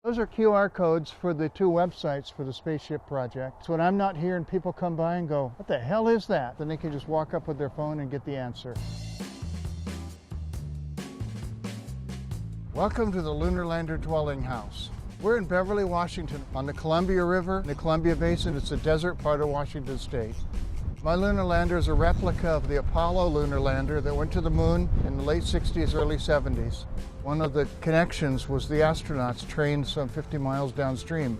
Those are QR codes for the two websites for the spaceship project. So when I'm not here and people come by and go, "What the hell is that?" then they can just walk up with their phone and get the answer. Welcome to the Lunar Lander Dwelling House. We're in Beverly, Washington, on the Columbia River, in the Columbia Basin. It's a desert part of Washington State. My lunar lander is a replica of the Apollo lunar lander that went to the moon in the late 60s, early 70s. One of the connections was the astronauts trained some 50 miles downstream.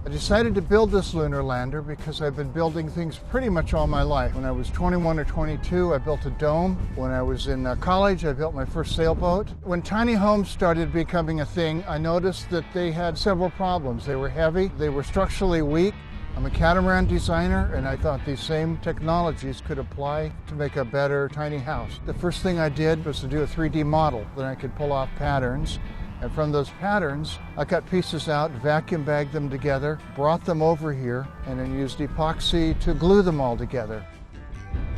I decided to build this lunar lander because I've been building things pretty much all my life. When I was 21 or 22, I built a dome. When I was in college, I built my first sailboat. When tiny homes started becoming a thing, I noticed that they had several problems. They were heavy, they were structurally weak. I'm a catamaran designer, and I thought these same technologies could apply to make a better tiny house. The first thing I did was to do a 3D model. Then I could pull off patterns. And from those patterns, I cut pieces out, vacuum bagged them together, brought them over here, and then used epoxy to glue them all together.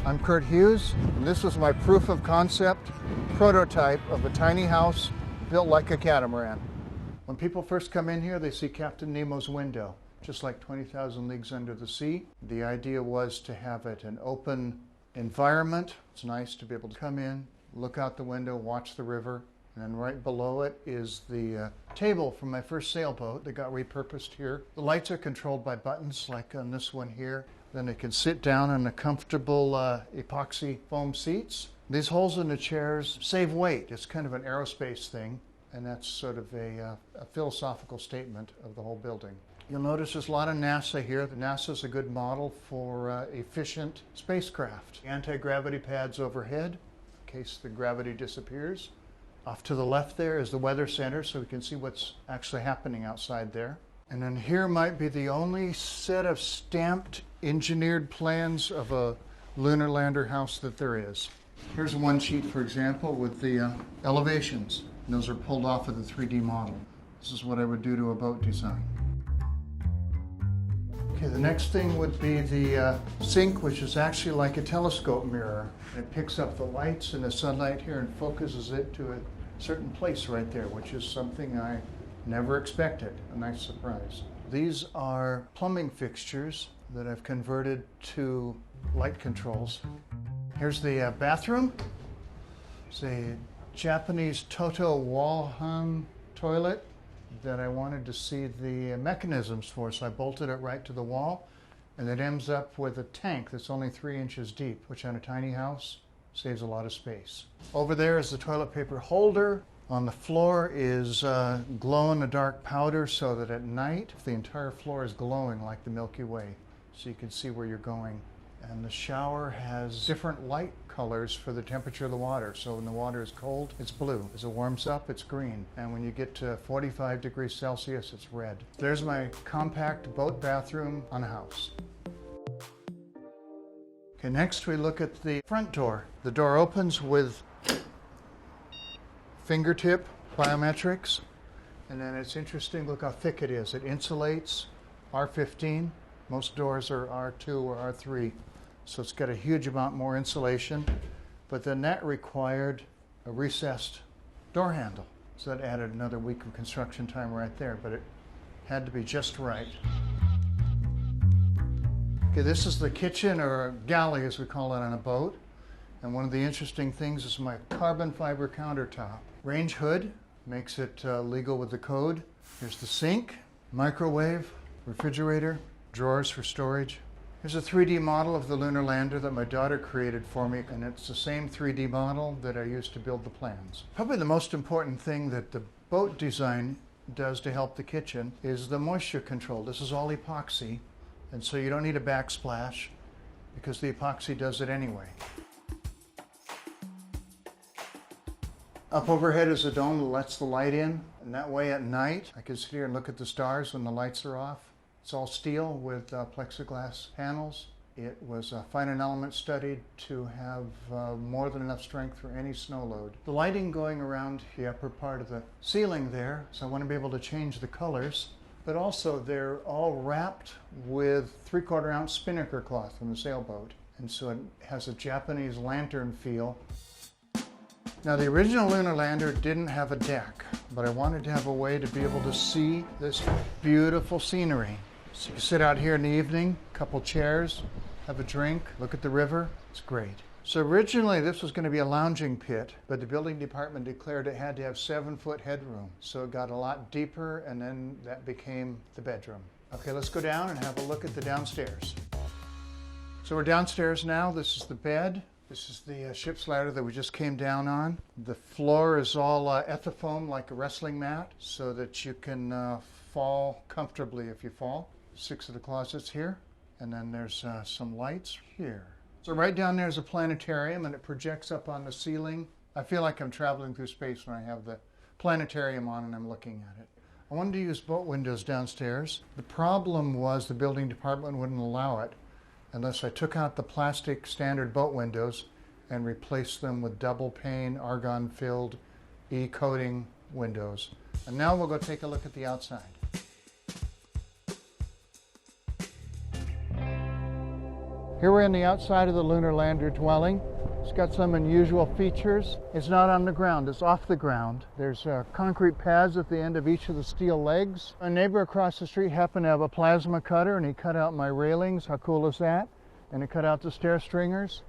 I'm Kurt Hughese, and this was my proof of concept prototype of a tiny house built like a catamaran. When people first come in here, they see Captain Nemo's window, just like 20,000 Leagues Under the Sea. The idea was to have it an open environment. It's nice to be able to come in, look out the window, watch the river. And then right below it is the table from my first sailboat that got repurposed here. The lights are controlled by buttons like on this one here. Then it can sit down in the comfortable epoxy foam seats. These holes in the chairs save weight. It's kind of an aerospace thing, and that's sort of a philosophical statement of the whole building. You'll notice there's a lot of NASA here. NASA is a good model for efficient spacecraft. Anti-gravity pads overhead in case the gravity disappears. Off to the left there is the weather center, so we can see what's actually happening outside there. And then here might be the only set of stamped, engineered plans of a lunar lander house that there is. Here's one sheet, for example, with the elevations. And those are pulled off of the 3D model. This is what I would do to a boat design. Okay, the next thing would be the sink, which is actually like a telescope mirror. It picks up the lights and the sunlight here and focuses it to a certain place right there, which is something I never expected. A nice surprise. These are plumbing fixtures that I've converted to light controls. Here's the bathroom. It's a Japanese Toto wall hung toilet that I wanted to see the mechanisms for, so I bolted it right to the wall, and it ends up with a tank that's only 3 inches deep, which on a tiny house saves a lot of space. Over there is the toilet paper holder. On the floor is glow-in-the-dark powder so that at night the entire floor is glowing like the Milky Way, so you can see where you're going. And the shower has different light colors for the temperature of the water. So when the water is cold, it's blue. As it warms up, it's green. And when you get to 45 degrees Celsius, it's red. There's my compact boat bathroom on a house. Okay, next we look at the front door. The door opens with fingertip biometrics. And then it's interesting, look how thick it is. It insulates R15. Most doors are R2 or R3. So it's got a huge amount more insulation, but then that required a recessed door handle. So that added another week of construction time right there, but it had to be just right. Okay, this is the kitchen, or galley as we call it on a boat. And one of the interesting things is my carbon fiber countertop. Range hood makes it legal with the code. Here's the sink, microwave, refrigerator, drawers for storage. Here's a 3D model of the lunar lander that my daughter created for me, and it's the same 3D model that I used to build the plans. Probably the most important thing that the boat design does to help the kitchen is the moisture control. This is all epoxy, and so you don't need a backsplash because the epoxy does it anyway. Up overhead is a dome that lets the light in, and that way at night I can sit here and look at the stars when the lights are off. It's all steel with plexiglass panels. It was fine and element studied to have more than enough strength for any snow load. The lighting going around the upper part of the ceiling there, so I want to be able to change the colors, but also they're all wrapped with 3/4 ounce spinnaker cloth from the sailboat. And so it has a Japanese lantern feel. Now the original lunar lander didn't have a deck. but I wanted to have a way to be able to see this beautiful scenery. So you can sit out here in the evening, a couple chairs, have a drink, look at the river. It's great. So originally this was going to be a lounging pit, but the building department declared it had to have 7-foot headroom. So it got a lot deeper, and then that became the bedroom. Okay, let's go down and have a look at the downstairs. So we're downstairs now. This is the bed. This is the ship's ladder that we just came down on. The floor is all ethifoam, like a wrestling mat, so that you can fall comfortably if you fall. 6 of the closets here, and then there's some lights here. So right down there is a planetarium, and it projects up on the ceiling. I feel like I'm traveling through space when I have the planetarium on and I'm looking at it. I wanted to use boat windows downstairs. The problem was the building department wouldn't allow it unless I took out the plastic standard boat windows and replaced them with double pane, argon-filled, E-coating windows. And now we'll go take a look at the outside. Here we're in the outside of the lunar lander dwelling. It's got some unusual features. It's not on the ground, it's off the ground. There's concrete pads at the end of each of the steel legs. A neighbor across the street happened to have a plasma cutter, and he cut out my railings. How cool is that? And he cut out the stair stringers.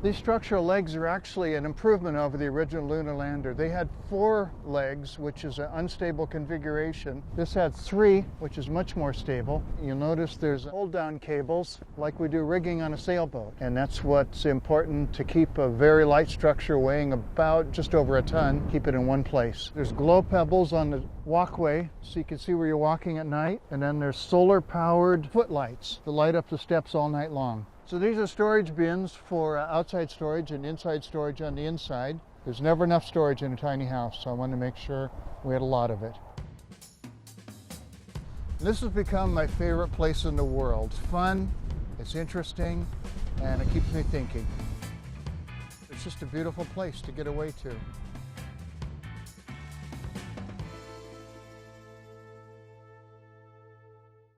These structural legs are actually an improvement over the original lunar lander. They had 4 legs, which is an unstable configuration. This had 3, which is much more stable. You'll notice there's hold-down cables like we do rigging on a sailboat. And that's what's important to keep a very light structure weighing about just over a ton, keep it in one place. There's glow pebbles on the walkway so you can see where you're walking at night. And then there's solar-powered footlights that light up the steps all night long. So these are storage bins for outside storage and inside storage on the inside. There's never enough storage in a tiny house, so I wanted to make sure we had a lot of it. This has become my favorite place in the world. It's fun, it's interesting, and it keeps me thinking. It's just a beautiful place to get away to.